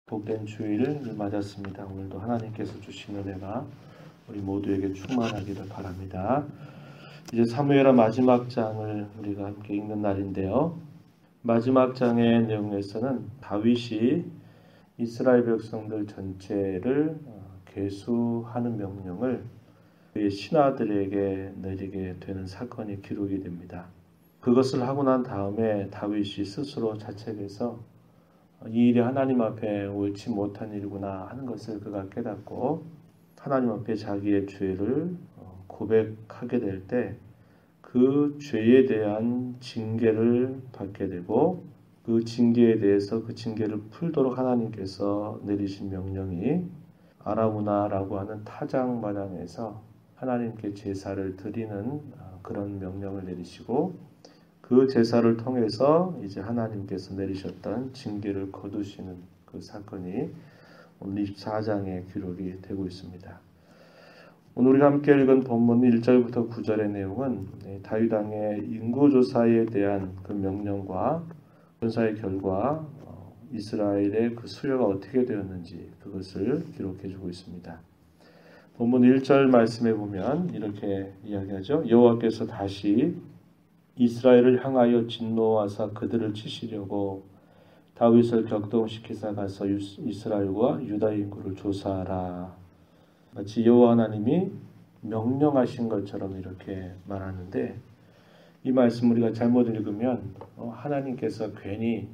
복된 주일을 맞았습니다. 오늘도 하나님께서 주신 은혜가 우리 모두에게 충만하기를 바랍니다. 이제 사무엘하 마지막 장을 우리가 함께 읽는 날인데요. 마지막 장의 내용에서는 다윗이 이스라엘 백성들 전체를 계수하는 명령을 그의 신하들에게 내리게 되는 사건이 기록이 됩니다. 그것을 하고 난 다음에 다윗이 스스로 자책해서 이 일이 하나님 앞에 옳지 못한 일이구나 하는 것을 그가 깨닫고 하나님 앞에 자기의 죄를 고백하게 될 때 그 죄에 대한 징계를 받게 되고 그 징계에 대해서 그 징계를 풀도록 하나님께서 내리신 명령이 아라우나라고 하는 타작 마당에서 하나님께 제사를 드리는 그런 명령을 내리시고 그 제사를 통해서 이제 하나님께서 내리셨던 징계를 거두시는 그 사건이 오늘 24장에 기록이 되고 있습니다. 오늘 우리가 함께 읽은 본문 1절부터 9절의 내용은 다윗 왕의 인구조사에 대한 그 명령과 조사의 결과 이스라엘의 그 수요가 어떻게 되었는지 그것을 기록해주고 있습니다. 본문 1절 말씀에 보면 이렇게 이야기하죠. 여호와께서 다시 이스라엘을 향하여 진노하사 그들을 치시려고 다윗을 격동시키사 가서 이스라엘과 유다 인구를 조사하라. 마치 여호와 하나님이 명령하신 것처럼 이렇게 말하는데 이 말씀 우리가 잘못 읽으면 하나님께서 괜히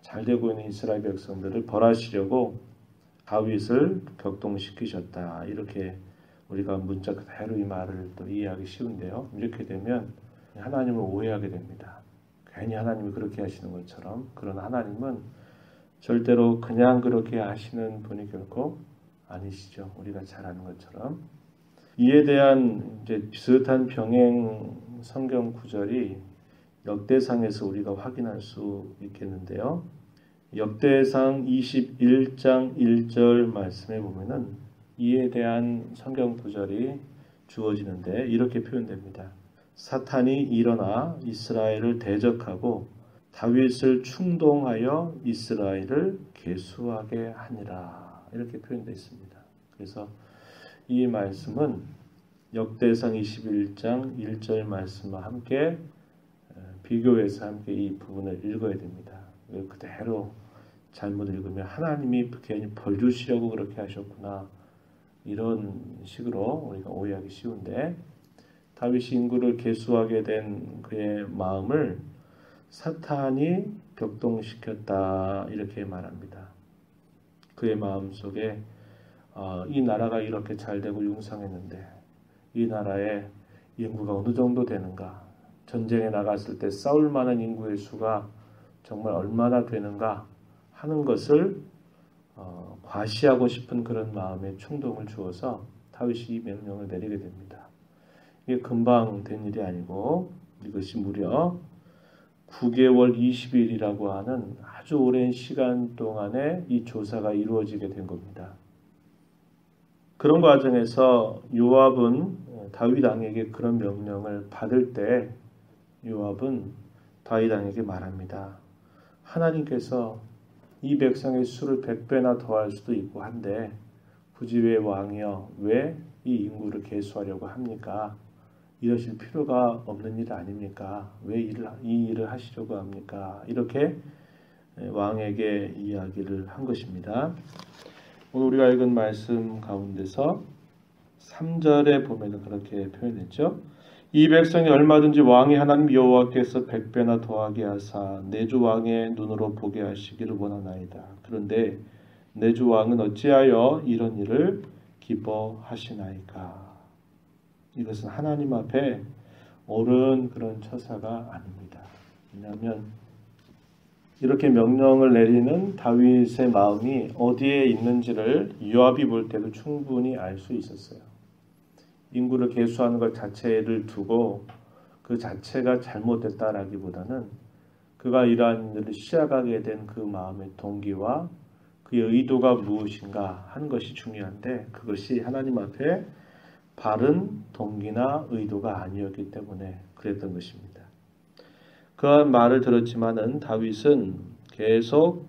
잘되고 있는 이스라엘 백성들을 벌하시려고 다윗을 격동시키셨다. 이렇게 우리가 문자 그대로 이 말을 또 이해하기 쉬운데요. 이렇게 되면 하나님을 오해하게 됩니다. 괜히 하나님이 그렇게 하시는 것처럼. 그런 하나님은 절대로 그냥 그렇게 하시는 분이 결코 아니시죠. 우리가 잘 아는 것처럼. 이에 대한 이제 비슷한 병행 성경 구절이 역대상에서 우리가 확인할 수 있겠는데요. 역대상 21장 1절 말씀에 보면은 이에 대한 성경 구절이 주어지는데 이렇게 표현됩니다. 사탄이 일어나 이스라엘을 대적하고 다윗을 충동하여 이스라엘을 계수하게 하니라. 이렇게 표현되어 있습니다. 그래서 이 말씀은 역대상 21장 1절 말씀과 함께 비교해서 함께 이 부분을 읽어야 됩니다. 그대로 잘못 읽으면 하나님이 괜히 벌 주시려고 그렇게 하셨구나. 이런 식으로 우리가 오해하기 쉬운데 다윗이 인구를 계수하게 된 그의 마음을 사탄이 격동시켰다 이렇게 말합니다. 그의 마음속에 이 나라가 이렇게 잘되고 융성했는데 이 나라의 인구가 어느 정도 되는가, 전쟁에 나갔을 때 싸울 만한 인구의 수가 정말 얼마나 되는가 하는 것을 과시하고 싶은 그런 마음의 충동을 주어서 다윗이 이 명령을 내리게 됩니다. 이게 금방 된 일이 아니고 이것이 무려 9개월 20일이라고 하는 아주 오랜 시간 동안에 이 조사가 이루어지게 된 겁니다. 그런 과정에서 요압은 다윗 왕에게 그런 명령을 받을 때 요압은 다윗 왕에게 말합니다. 하나님께서 이 백성의 수를 100배나 더할 수도 있고 한데 굳이 왜 왕이여 왜 이 인구를 계수하려고 합니까? 이러실 필요가 없는 일 아닙니까? 왜 이 일을 하시려고 합니까? 이렇게 왕에게 이야기를 한 것입니다. 오늘 우리가 읽은 말씀 가운데서 3절에 보면 그렇게 표현했죠. 이 백성이 얼마든지 왕이 하나님 여호와께서 100배나 더하게 하사 내 주 왕의 눈으로 보게 하시기를 원하나이다. 그런데 내 주 왕은 어찌하여 이런 일을 기뻐하시나이까? 이것은 하나님 앞에 옳은 그런 처사가 아닙니다. 왜냐하면 이렇게 명령을 내리는 다윗의 마음이 어디에 있는지를 요압이 볼 때도 충분히 알 수 있었어요. 인구를 계수하는 것 자체를 두고 그 자체가 잘못됐다라기보다는 그가 이러한 일을 시작하게 된 그 마음의 동기와 그의 의도가 무엇인가 하는 것이 중요한데 그것이 하나님 앞에 바른 동기나 의도가 아니었기 때문에 그랬던 것입니다. 그런 말을 들었지만은 다윗은 계속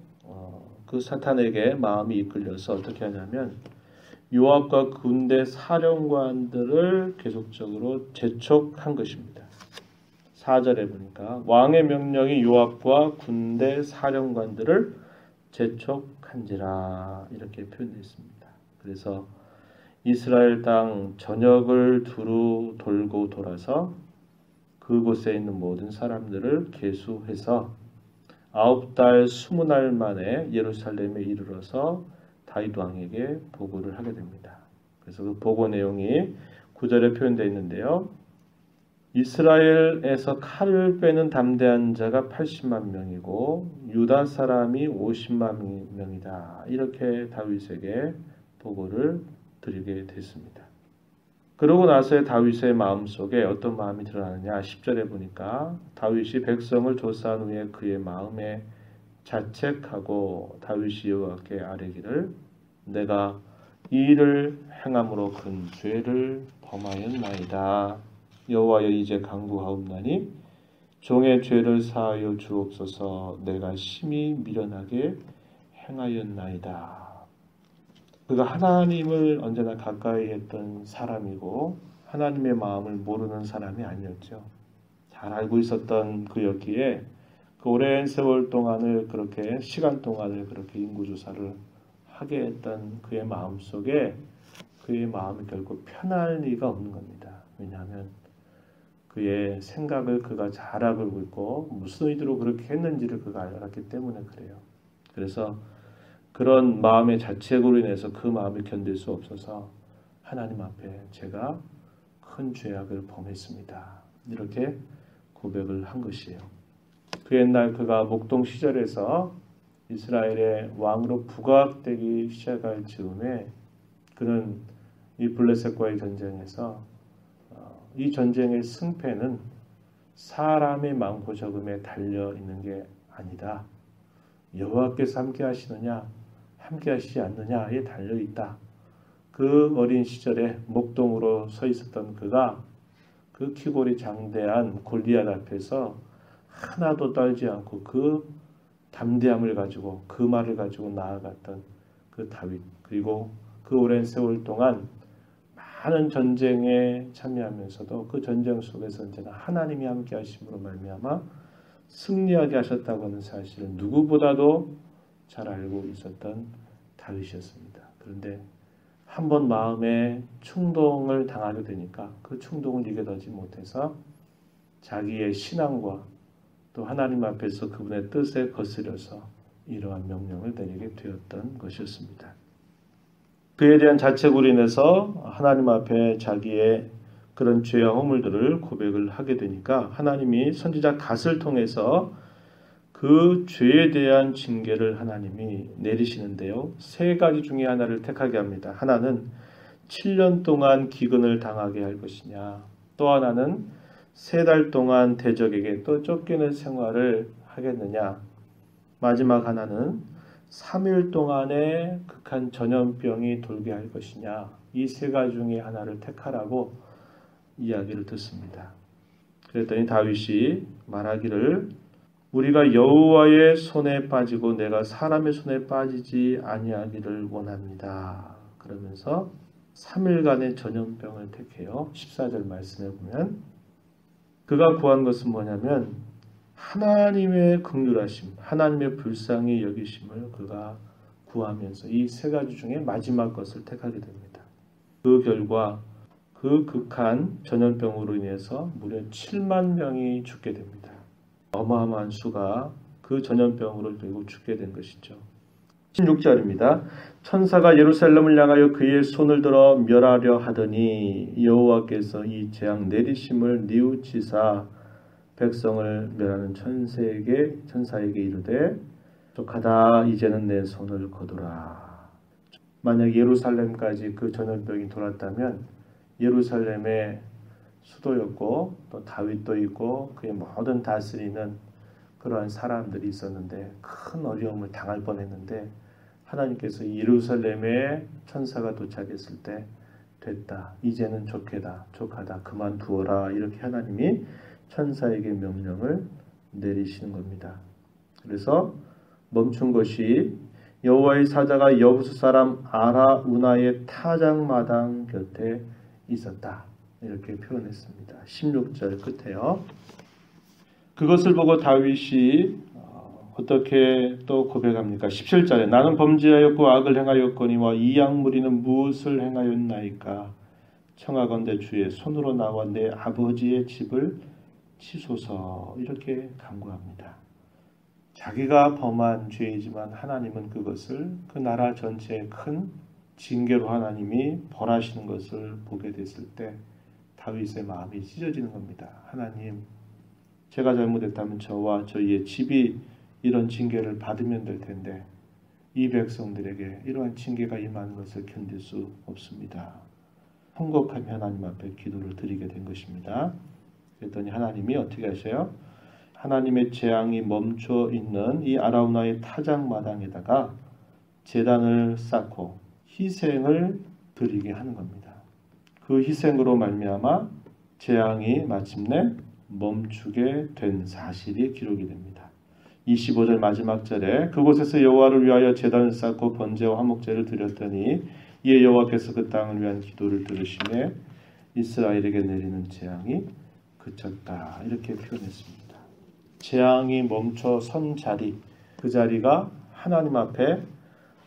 그 사탄에게 마음이 이끌려서 어떻게 하냐면 요압과 군대 사령관들을 계속적으로 재촉한 것입니다. 4절에 보니까 왕의 명령이 요압과 군대 사령관들을 재촉한지라 이렇게 표현되어 있습니다. 그래서 이스라엘 땅 전역을 두루 돌고 돌아서 그곳에 있는 모든 사람들을 계수해서 9달 20날 만에 예루살렘에 이르러서 다윗 왕에게 보고를 하게 됩니다. 그래서 그 보고 내용이 9절에 표현되어 있는데요. 이스라엘에서 칼을 빼는 담대한 자가 80만 명이고 유다 사람이 50만 명이다. 이렇게 다윗에게 보고를 드리게 됐습니다. 그러고 나서의 다윗의 마음속에 어떤 마음이 드러나느냐 10절에 보니까 다윗이 백성을 조사한 후에 그의 마음에 자책하고 다윗이 여호와께 아뢰기를 내가 이 일을 행함으로 큰 죄를 범하였나이다. 여호와여 이제 간구하옵나니 종의 죄를 사하여 주옵소서. 내가 심히 미련하게 행하였나이다. 그가 하나님을 언제나 가까이 했던 사람이고 하나님의 마음을 모르는 사람이 아니었죠. 잘 알고 있었던 그였기에 그 오랜 세월 동안을 그렇게 시간 동안을 그렇게 인구조사를 하게 했던 그의 마음속에 그의 마음이 결코 편할 리가 없는 겁니다. 왜냐하면 그의 생각을 그가 잘 알고 있고 무슨 의도로 그렇게 했는지를 그가 알았기 때문에 그래요. 그래서 그런 마음의 자책으로 인해서 그 마음을 견딜 수 없어서 하나님 앞에 제가 큰 죄악을 범했습니다. 이렇게 고백을 한 것이에요. 그 옛날 그가 목동 시절에서 이스라엘의 왕으로 부각되기 시작할 즈음에 그는 이 블레셋과의 전쟁에서 이 전쟁의 승패는 사람의 많고 적음에 달려 있는 게 아니다. 여호와께서 함께 하시느냐 함께 하시지 않느냐에 달려 있다. 그 어린 시절에 목동으로 서 있었던 그가 그 키골이 장대한 골리앗 앞에서 하나도 떨지 않고 그 담대함을 가지고 그 말을 가지고 나아갔던 그 다윗, 그리고 그 오랜 세월 동안 많은 전쟁에 참여하면서도 그 전쟁 속에서 언제나 하나님이 함께 하심으로 말미암아 승리하게 하셨다고 하는 사실을 누구보다도 잘 알고 있었던 다윗이었습니다. 그런데 한번 마음에 충동을 당하게 되니까 그 충동을 이겨내지 못해서 자기의 신앙과 또 하나님 앞에서 그분의 뜻에 거스려서 이러한 명령을 내리게 되었던 것이었습니다. 그에 대한 자책으로 인해서 하나님 앞에 자기의 그런 죄와 허물들을 고백을 하게 되니까 하나님이 선지자 갓을 통해서 그 죄에 대한 징계를 하나님이 내리시는데요. 세 가지 중에 하나를 택하게 합니다. 하나는 7년 동안 기근을 당하게 할 것이냐, 또 하나는 3달 동안 대적에게 또 쫓기는 생활을 하겠느냐, 마지막 하나는 3일 동안의 극한 전염병이 돌게 할 것이냐, 이 세 가지 중에 하나를 택하라고 이야기를 듣습니다. 그랬더니 다윗이 말하기를 우리가 여호와의 손에 빠지고 내가 사람의 손에 빠지지 아니하기를 원합니다. 그러면서 3일간의 전염병을 택해요. 14절 말씀에 보면 그가 구한 것은 뭐냐면 하나님의 긍휼하심, 하나님의 불쌍히 여기심을 그가 구하면서 이 세 가지 중에 마지막 것을 택하게 됩니다. 그 결과 그 극한 전염병으로 인해서 무려 7만 명이 죽게 됩니다. 어마어마한 수가 그 전염병으로 결국 죽게 된 것이죠. 16절입니다. 천사가 예루살렘을 향하여 그의 손을 들어 멸하려 하더니 여호와께서 이 재앙 내리심을 뉘우치사 백성을 멸하는 천사에게 이르되 족하다 이제는 내 손을 거두라. 만약 예루살렘까지 그 전염병이 돌았다면 예루살렘의 수도였고 또 다윗도 있고 그의 모든 다스리는 그러한 사람들이 있었는데 큰 어려움을 당할 뻔했는데 하나님께서 예루살렘에 천사가 도착했을 때 됐다. 이제는 족하다. 그만두어라. 이렇게 하나님이 천사에게 명령을 내리시는 겁니다. 그래서 멈춘 것이 여호와의 사자가 여부스 사람 아라우나의 타작마당 곁에 있었다. 이렇게 표현했습니다. 16절 끝에요. 그것을 보고 다윗이 어떻게 또 고백합니까? 17절에 나는 범죄하였고 악을 행하였거니와 이 약무리는 무엇을 행하였나이까? 청하건대 주의 손으로 나와 내 아버지의 집을 치소서. 이렇게 간구합니다. 자기가 범한 죄이지만 하나님은 그것을 그 나라 전체의 큰 징계로 하나님이 벌하시는 것을 보게 됐을 때 다윗의 마음이 찢어지는 겁니다. 하나님, 제가 잘못했다면 저와 저희의 집이 이런 징계를 받으면 될 텐데 이 백성들에게 이러한 징계가 임하는 것을 견딜 수 없습니다. 통곡하며 하나님 앞에 기도를 드리게 된 것입니다. 그랬더니 하나님이 어떻게 하셔요? 하나님의 재앙이 멈춰 있는 이 아라우나의 타작마당에다가 제단을 쌓고 희생을 드리게 하는 겁니다. 그 희생으로 말미암아 재앙이 마침내 멈추게 된 사실이 기록이 됩니다. 25절 마지막 절에 그곳에서 여호와를 위하여 제단을 쌓고 번제와 화목제를 드렸더니 이에 여호와께서 그 땅을 위한 기도를 들으시매 이스라엘에게 내리는 재앙이 그쳤다. 이렇게 표현했습니다. 재앙이 멈춰 선 자리, 그 자리가 하나님 앞에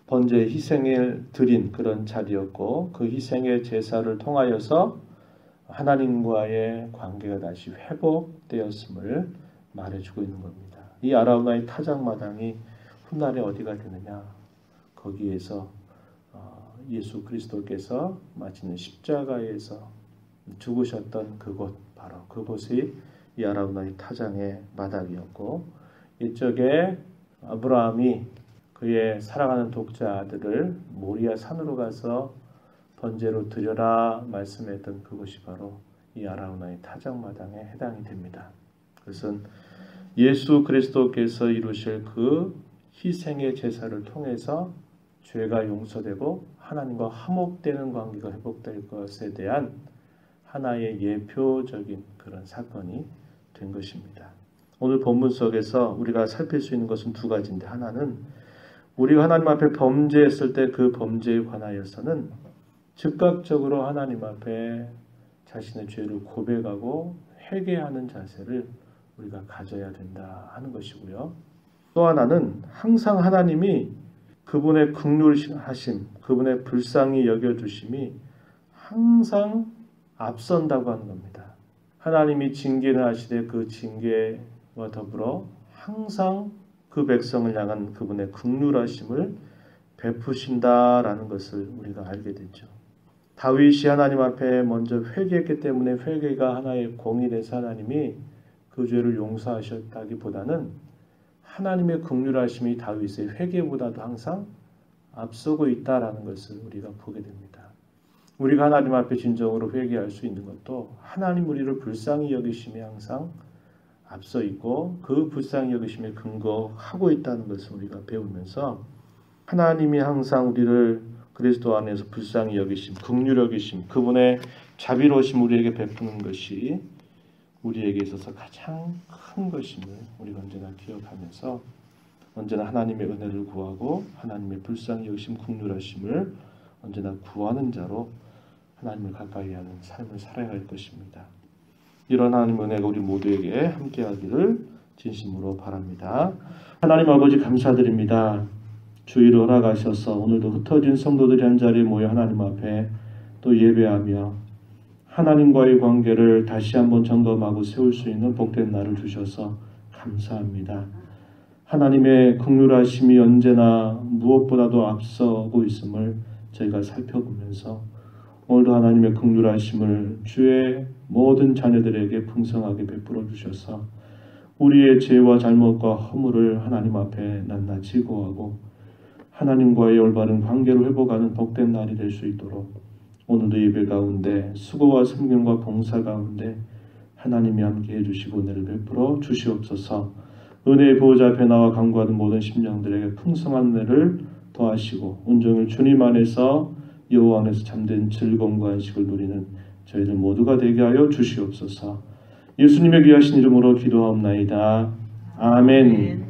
번제 희생을 드린 그런 자리였고 그 희생의 제사를 통하여서 하나님과의 관계가 다시 회복되었음을 말해주고 있는 겁니다. 이 아라우나의 타작마당이 훗날에 어디가 되느냐? 거기에서 예수 그리스도께서 마치는 십자가에서 죽으셨던 그곳, 바로 그곳이 이 아라우나의 타작의 마당이었고 이쪽에 아브라함이 그의 사랑하는 독자 아들을 모리아 산으로 가서 번제로 드려라 말씀했던 그곳이 바로 이 아라우나의 타작마당에 해당이 됩니다. 그것은 예수 그리스도께서 이루실 그 희생의 제사를 통해서 죄가 용서되고 하나님과 화목되는 관계가 회복될 것에 대한 하나의 예표적인 그런 사건이 된 것입니다. 오늘 본문 속에서 우리가 살필 수 있는 것은 두 가지인데 하나는 우리가 하나님 앞에 범죄했을 때 그 범죄에 관하여서는 즉각적으로 하나님 앞에 자신의 죄를 고백하고 회개하는 자세를 우리가 가져야 된다 하는 것이고요. 또 하나는 항상 하나님이 그분의 긍휼하심, 그분의 불쌍히 여겨주심이 항상 앞선다고 하는 겁니다. 하나님이 징계를 하시되 그 징계와 더불어 항상 그 백성을 향한 그분의 긍휼하심을 베푸신다라는 것을 우리가 알게 되죠. 다윗이 하나님 앞에 먼저 회개했기 때문에 회개가 하나의 공이 돼서 하나님이 그 죄를 용서하셨다기보다는 하나님의 긍휼하심이 다윗의 회개보다도 항상 앞서고 있다라는 것을 우리가 보게 됩니다. 우리가 하나님 앞에 진정으로 회개할 수 있는 것도 하나님 우리를 불쌍히 여기심이 항상 앞서 있고 그 불쌍히 여기심에 근거하고 있다는 것을 우리가 배우면서 하나님이 항상 우리를 그리스도 안에서 불쌍히 여기심, 긍휼히 여기심, 그분의 자비로우심 우리에게 베푸는 것이 우리에게 있어서 가장 큰 것임을 우리가 언제나 기억하면서 언제나 하나님의 은혜를 구하고 하나님의 불쌍히 여기심, 긍휼하심을 언제나 구하는 자로 하나님을 가까이 하는 삶을 살아야 할 것입니다. 이런 하나님의 은혜가 우리 모두에게 함께하기를 진심으로 바랍니다. 하나님 아버지 감사드립니다. 주의를 허락하셔서 오늘도 흩어진 성도들이 한자리에 모여 하나님 앞에 또 예배하며 하나님과의 관계를 다시 한번 점검하고 세울 수 있는 복된 날을 주셔서 감사합니다. 하나님의 긍휼하심이 언제나 무엇보다도 앞서고 있음을 저희가 살펴보면서 오늘도 하나님의 긍휼하심을 주의 모든 자녀들에게 풍성하게 베풀어 주셔서 우리의 죄와 잘못과 허물을 하나님 앞에 낱낱이 고하고 하나님과의 올바른 관계를 회복하는 복된 날이 될 수 있도록 오늘도 예배 가운데 수고와 섬김과 봉사 가운데 하나님이 함께해 주시고 은혜를 베풀어 주시옵소서. 은혜의 보호자 앞에 나와 간구하는 모든 심령들에게 풍성한 은혜를 더하시고 온종일 주님 안에서 여호와 안에서 참된 즐거움과 안식을 누리는 저희들 모두가 되게 하여 주시옵소서. 예수님의 귀하신 이름으로 기도하옵나이다. 아멘.